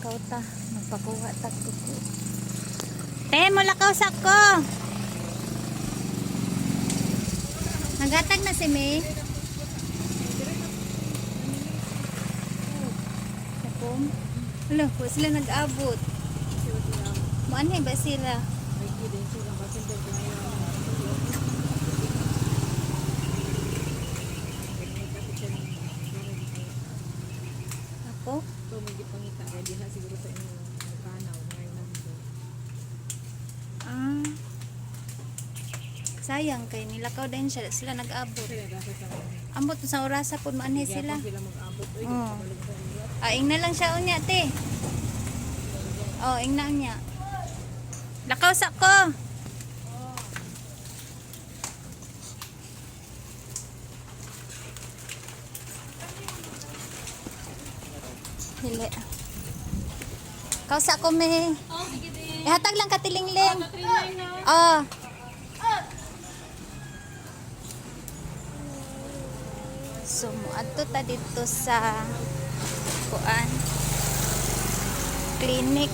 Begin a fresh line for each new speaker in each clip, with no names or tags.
Lakaw ta, magpakuha ta tuko. Mo lakaw sa ko. Nagatag na si May. Sapong. Wala, po sila nag-abot. Maanay ba sila? Ako?
So, magipangita. Ready na siguro sa inyo. Panaw.
Ah. Sayang kay nilakaw din siya. Sila nag-abot. Ambot sa orasa po maanay sila.
Sila mag-abot. Uy,
Oh.
kabalik sa inyo.
Ing na lang siya unya, te. Oh, ing na niya. Lakaw sa ko. Hili. Kausa ko me.
Oh, sige din.
Ihatag lang katilingling.
Trinay na.
Oh. So, muadto ta dito sa kuan clinic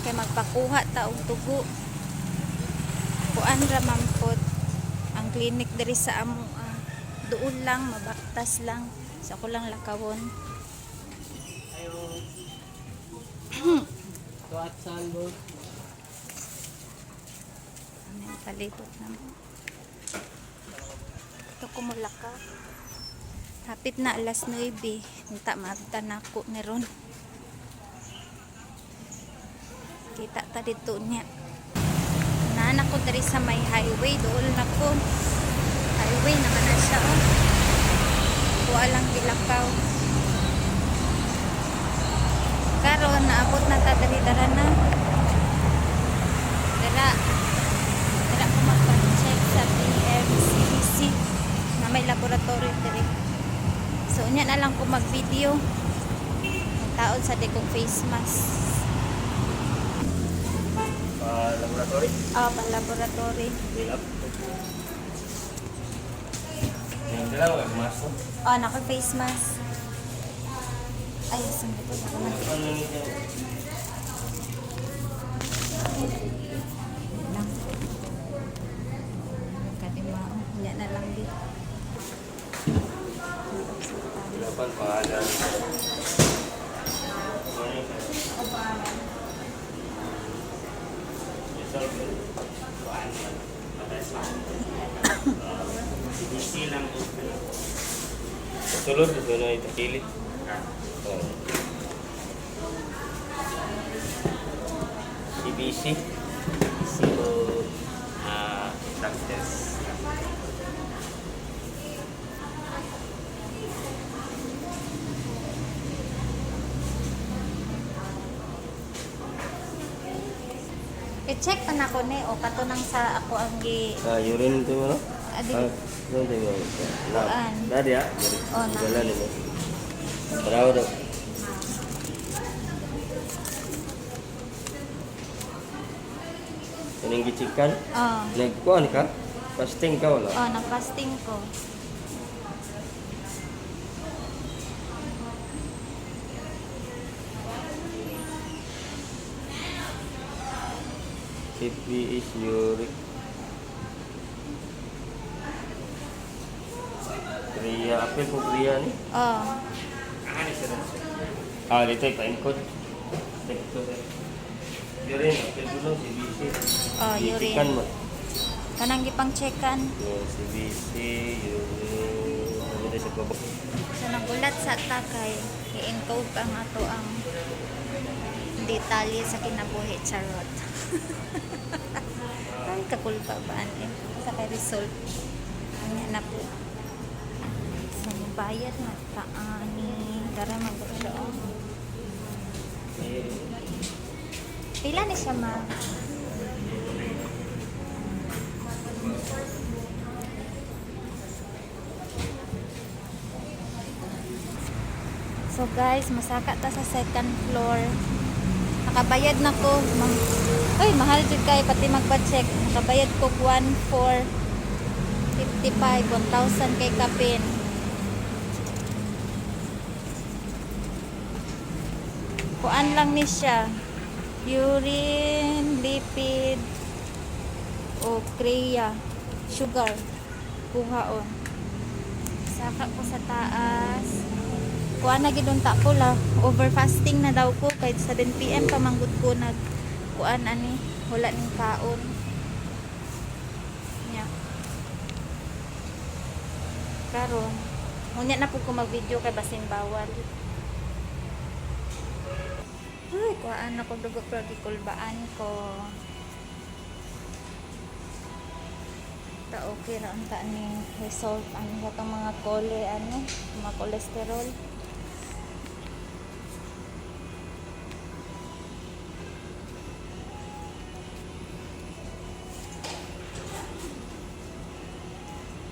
kay magpakuha ta og tugo. Kuan ra mampot ang clinic diri sa amo. Duol lang, mabaktas lang. Sa ko lang lakawon.
Tuat salbo.
Ano yung palibot naman. Ito kumulaka. Hapit na alas 9. Minta magtanako ni ron. Kita ta dito niya. Naanak ko dari sa may highway. Doon na ko. Highway naman na siya. Oh. Kuha lang gilakaw. Karon naabot na ta dari dara na. Dara ko magpa-check sa BMCC na may laboratory diri. So unya na lang ko mag-video. Taon sa dekong face mask.
Laboratory?
Pa-laboratory.
Dilap. Yung dalawa, masok.
Naka-face mask. Ay, saan ito?
Ano nito?
Lang. Kadimao. Unya na lang dito.
Delapan pangalan.
CBC lang po.
Sulod, ito na ito kilit. CBC.
So, drug test.
I-check pa na ko ni o katunang sa ako ang
Urine ito mo, no?
adi.
Doon ito mo.
Kuan.
Dari ya?
Oh, na.
Jalan ini. Berapa dok? Ini gicikan?
Oh.
Nagkuhan ka? Fasting ka wala?
Oh, nag-fasting ko.
CP is uric. Kriya, apa po kriya ni?
Oh.
Dito ipa-encode. Dito. Urine, apel dulu CBC.
Oh,
Gicikan
urine.
mo.
Kanang gipang checkan.
CBC, urine. Ano dito sa baba?
So nagulat sa takay, i-encode ang ato ang detalye sa kinabuhi charot. Ay, kakulpa ba eh. Sa kay result. Ano na po. So, bayad na taani. Dara mag-show. Pila na siya ma? So guys, masaka ta sa second floor. Nakabayad na ko. Ay, mahal jud kay pati magpa-check. Nakabayad ko 1,455, 1,000 kay kapin. Kuan lang ni siya. Urine, lipid, o kreya, sugar. Kuhaon. Saka ko sa taas. Kuan na gidunta ko la. Over fasting na daw ko. Kahit 7 PM pa manggod ko nag kuan ani. Wala ning kaon. Nya. Karon. Unya na po ko mag-video kay basin bawal. Ay, kuhaan ako dugo pero di kulbaan ko. Ta okay ra unta ni result ang katong mga mga cholesterol.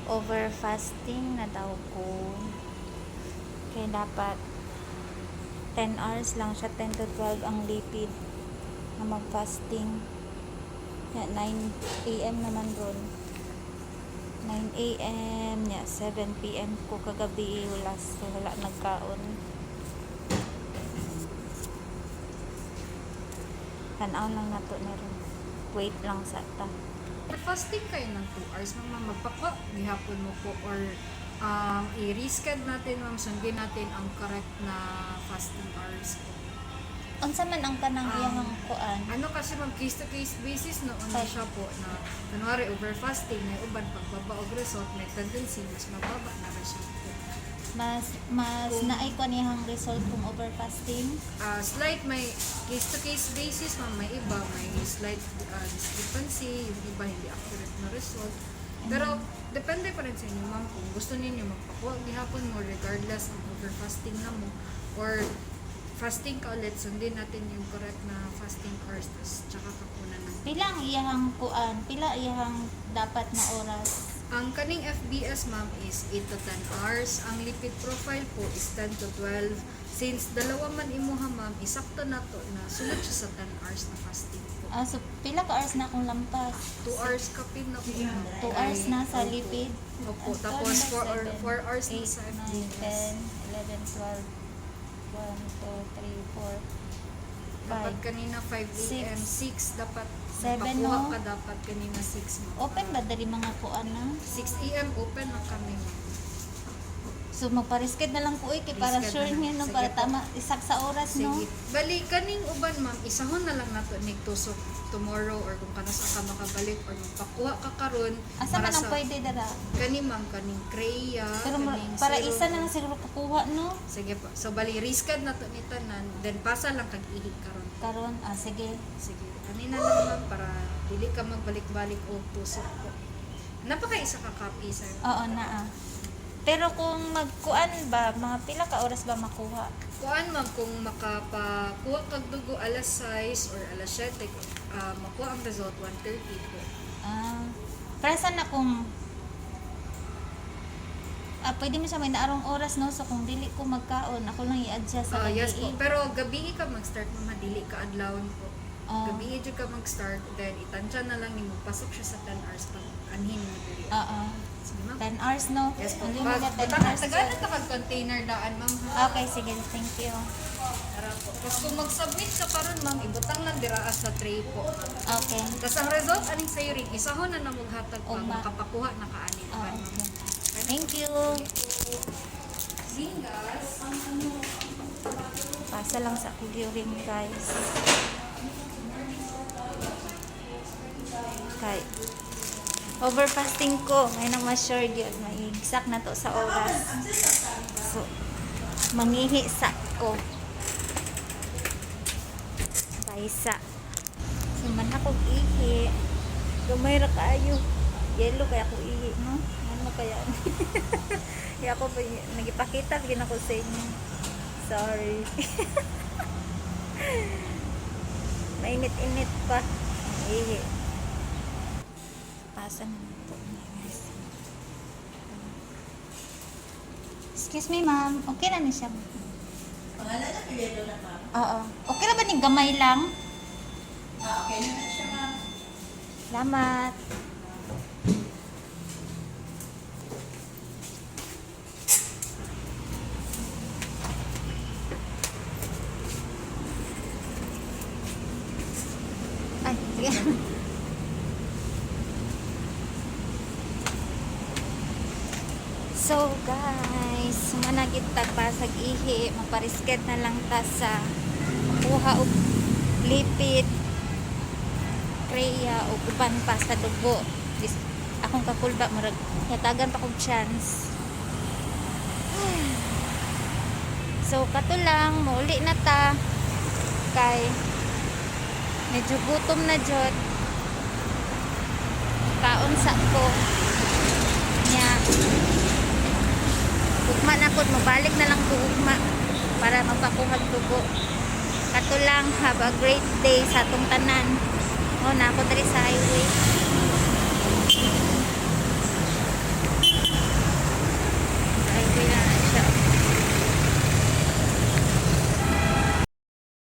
Over fasting na daw ko. Kaya dapat 10 hours lang siya, 10 to 12 ang lipid na mag-fasting. 9 AM naman ron. 9 AM, 7 PM ko kagabi wala nagkaon. Tanaw lang nato na ron. Wait lang sa ta.
Fasting kayo ng 2 hours, ma'am, magpako, gihapon mo po, or i-reschedule natin, ma'am, sundin natin ang correct na fasting hours po.
Unsa man ang kanang iyang kuan?
Ano kasi ma'am, case to case basis noon na siya po na kunwari over fasting, may uban pagbaba og result, may tendency mas mababa na rin siya po.
Mas naay ko niyang result kung over fasting.
Slight may case to case basis, ma'am, may iba may slight discrepancy, yung iba hindi accurate na result. Pero depende pa rin sa inyo, ma'am, kung gusto ninyo magpakuha gihapon mo regardless ng over fasting na mo or fasting ka ulit, sundin natin yung correct na fasting hours tsaka kapunan ng
Pila ang iyang kuan? Pila iyang dapat na oras?
ang kaning FBS, ma'am, is 8 to 10 hours. Ang lipid profile po is 10 to 12. Since dalawa man imuha, ma'am, isakto na to na sunod siya sa 10 hours na fasting po.
So pila ka hours na akong lampas?
2 hours kapin na po.
2 hours na sa lipid.
Opo. Tapos 4 hours na sa
9,
FBS.
10, 11, 12, 1, 2, 3, 4,
Dapat
5.
kanina 5 a.m. 6 dapat
7,
pakuha
no?
ka dapat kanina 6 mo.
Open ba dali mga kuan na?
6 a.m. open na kami, ma'am.
So magpa-reschedule na lang ko kay para
Reschedule
sure
na.
niya no,
Sige
para
po.
tama isak sa oras no.
Sige. Bali, kaning uban, ma'am, isahon na lang nato ni tusok tomorrow or kung kanasa ka makabalik or magpakuha ka karon
Asa man ang pwede dara?
kani, ma'am, kaning kreya,
Pero
kaning
para
serum.
isa na lang siguro kukuha no.
Sige po. So, bali, riskad na to ni tanan. Then, pasa lang kag-ihi karon.
Karon sige.
Sige. Kanina lang, ma'am, para dili ka magbalik-balik o tusok po. Napaka-isa ka copy, sir.
Oo na. Pero kung magkuan ba, mga pila ka oras ba makuha?
Kuan, ma'am, kung makapakuha kag dugo alas 6 or alas 7, makuha ang result 1:30 po.
Para saan na kung pwede mo siya may naarong oras no, so kung dili ko magkaon, ako lang i-adjust sa
Yes po.
gabi.
Pero gabi ka mag-start, ma'am, dili ka adlawon po.
Oo.
Gabi jud ka mag-start, then itansya na lang nimo pasok siya sa 10 hours pag anhin mo diri.
Oo.
Sige, ma'am.
10 hours no?
Yes po.
Only mo na 10 hours.
Tagalan ta kag container daan, ma'am. Ha?
Okay, sige. Thank you.
Tara po. Tapos kung mag-submit ka karon, ma'am, ibutang lang dira sa tray po.
Okay.
Tapos ang result aning sayo rin, isahon na namog hatag pa,
Uma.
makapakuha na kaanin pa.
Oo, okay. Thank you.
Zingas.
Pasa lang sa kuliring guys. Okay. Overfasting ko. May nang ma-sure yun. May exact na to sa oras. So, mangihi sa ko. Paisa. So, man akong ihi. Gamay ra kayo. Yellow kaya ako ihi, no? Ano kaya? Kaya ako pa, nagipakita, bigyan ako sa inyo. Sorry. Mainit-init pa. Ihi. Pasa na ito. Excuse me, ma'am. Okay na niya siya.
Pangalan na Pilero na, ma'am.
Oo. Okay na ba ni gamay lang?
Okay na siya, ma'am.
Salamat. So guys, managit tagpasag ihi, maparisket na lang ta sa kuha og lipid, kreya o uban pa sa dugo. Akong kakulba murag yatagan pa kog chance. So kato lang, mauli na ta kay medyo gutom na jud. Kaon sa ko nya ugma na pod, mabalik na lang ko ugma para mapakuhag dugo. Kato lang, have a great day sa atong tanan. Na ako diri sa highway.